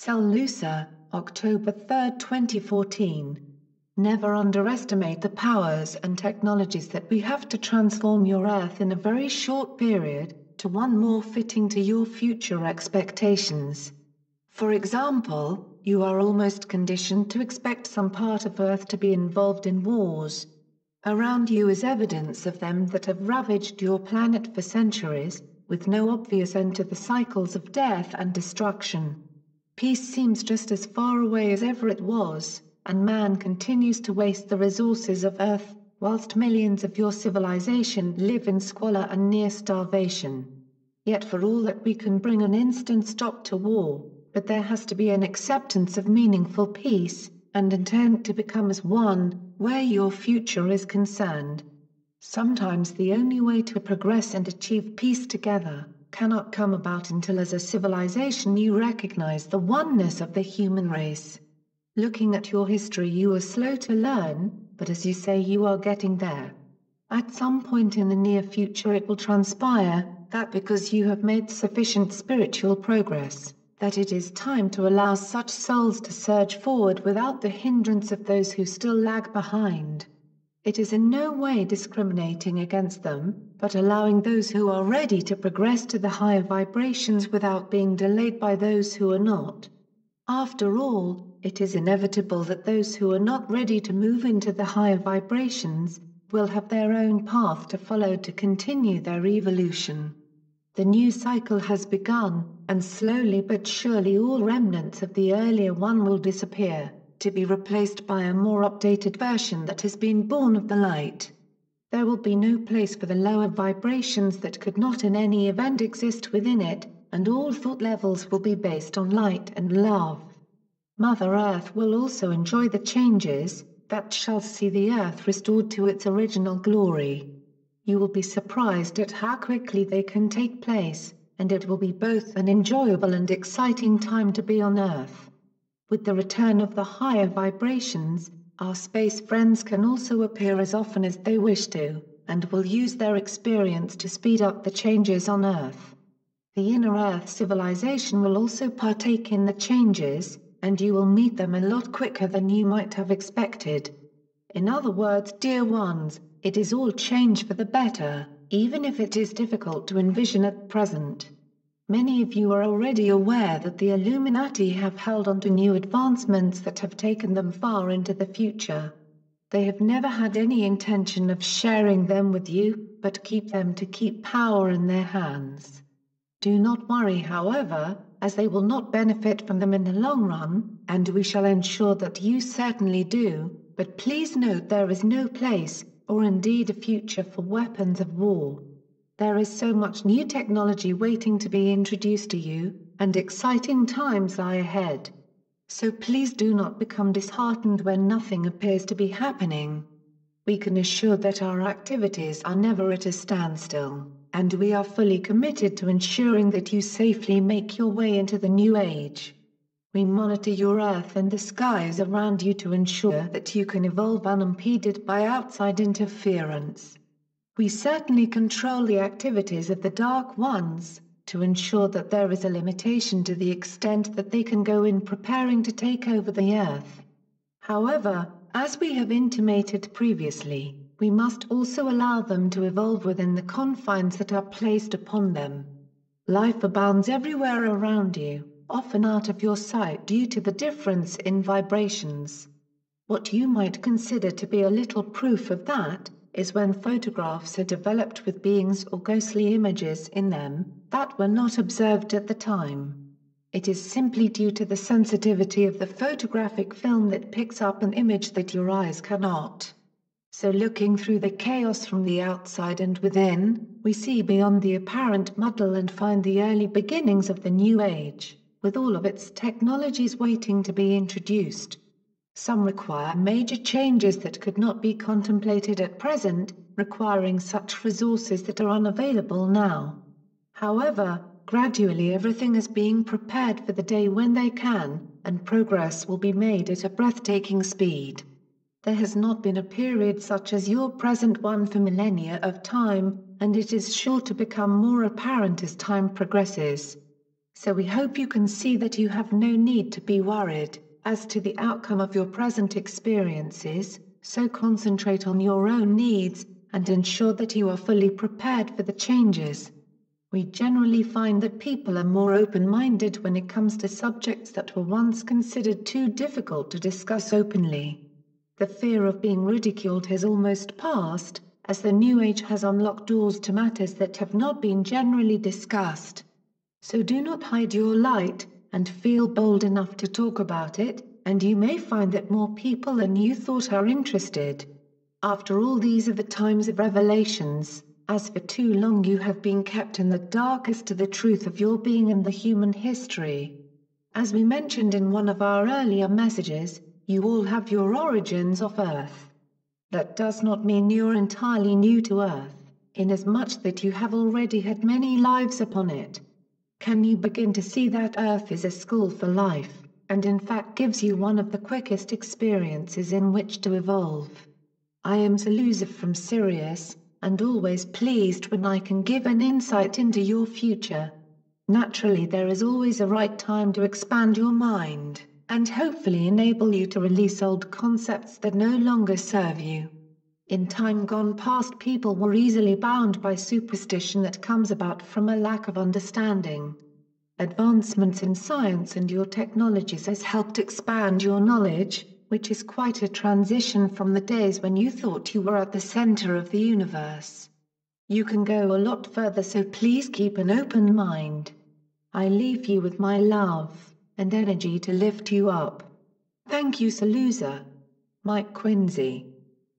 SaLuSa, October 3, 2014. Never underestimate the powers and technologies that we have to transform your Earth in a very short period, to one more fitting to your future expectations. For example, you are almost conditioned to expect some part of Earth to be involved in wars. Around you is evidence of them that have ravaged your planet for centuries, with no obvious end to the cycles of death and destruction. Peace seems just as far away as ever it was, and man continues to waste the resources of Earth, whilst millions of your civilization live in squalor and near starvation. Yet for all that we can bring an instant stop to war, but there has to be an acceptance of meaningful peace, and intent to become as one, where your future is concerned. Sometimes the only way to progress and achieve peace together cannot come about until as a civilization you recognize the oneness of the human race. Looking at your history, you are slow to learn, but as you say, you are getting there. At some point in the near future it will transpire that because you have made sufficient spiritual progress, that it is time to allow such souls to surge forward without the hindrance of those who still lag behind. It is in no way discriminating against them, but allowing those who are ready to progress to the higher vibrations without being delayed by those who are not. After all, it is inevitable that those who are not ready to move into the higher vibrations will have their own path to follow to continue their evolution. The new cycle has begun, and slowly but surely all remnants of the earlier one will disappear, to be replaced by a more updated version that has been born of the light. There will be no place for the lower vibrations that could not in any event exist within it, and all thought levels will be based on light and love. Mother Earth will also enjoy the changes that shall see the Earth restored to its original glory. You will be surprised at how quickly they can take place, and it will be both an enjoyable and exciting time to be on Earth. With the return of the higher vibrations, our space friends can also appear as often as they wish to, and will use their experience to speed up the changes on Earth. The inner Earth civilization will also partake in the changes, and you will meet them a lot quicker than you might have expected. In other words, dear ones, it is all change for the better, even if it is difficult to envision at present. Many of you are already aware that the Illuminati have held on to new advancements that have taken them far into the future. They have never had any intention of sharing them with you, but keep them to keep power in their hands. Do not worry, however, as they will not benefit from them in the long run, and we shall ensure that you certainly do, but please note there is no place, or indeed a future for weapons of war. There is so much new technology waiting to be introduced to you, and exciting times lie ahead. So please do not become disheartened when nothing appears to be happening. We can assure that our activities are never at a standstill, and we are fully committed to ensuring that you safely make your way into the new age. We monitor your Earth and the skies around you to ensure that you can evolve unimpeded by outside interference. We certainly control the activities of the Dark Ones, to ensure that there is a limitation to the extent that they can go in preparing to take over the Earth. However, as we have intimated previously, we must also allow them to evolve within the confines that are placed upon them. Life abounds everywhere around you, often out of your sight due to the difference in vibrations. What you might consider to be a little proof of that is when photographs are developed with beings or ghostly images in them that were not observed at the time. It is simply due to the sensitivity of the photographic film that picks up an image that your eyes cannot. So looking through the chaos from the outside and within, we see beyond the apparent muddle and find the early beginnings of the new age, with all of its technologies waiting to be introduced. Some require major changes that could not be contemplated at present, requiring such resources that are unavailable now. However, gradually everything is being prepared for the day when they can, and progress will be made at a breathtaking speed. There has not been a period such as your present one for millennia of time, and it is sure to become more apparent as time progresses. So we hope you can see that you have no need to be worried as to the outcome of your present experiences, so concentrate on your own needs, and ensure that you are fully prepared for the changes. We generally find that people are more open-minded when it comes to subjects that were once considered too difficult to discuss openly. The fear of being ridiculed has almost passed, as the New Age has unlocked doors to matters that have not been generally discussed. So do not hide your light, and feel bold enough to talk about it, and you may find that more people than you thought are interested. After all, these are the times of revelations, as for too long you have been kept in the dark as to the truth of your being and the human history. As we mentioned in one of our earlier messages, you all have your origins off Earth. That does not mean you're entirely new to Earth, inasmuch that you have already had many lives upon it. Can you begin to see that Earth is a school for life, and in fact gives you one of the quickest experiences in which to evolve? I am SaLuSa from Sirius, and always pleased when I can give an insight into your future. Naturally, there is always a right time to expand your mind, and hopefully enable you to release old concepts that no longer serve you. In time gone past, people were easily bound by superstition that comes about from a lack of understanding. Advancements in science and your technologies has helped expand your knowledge, which is quite a transition from the days when you thought you were at the center of the universe. You can go a lot further, so please keep an open mind. I leave you with my love and energy to lift you up. Thank you, SaLuSa. Mike Quincy.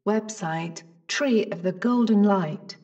Website, Tree of the Golden Light.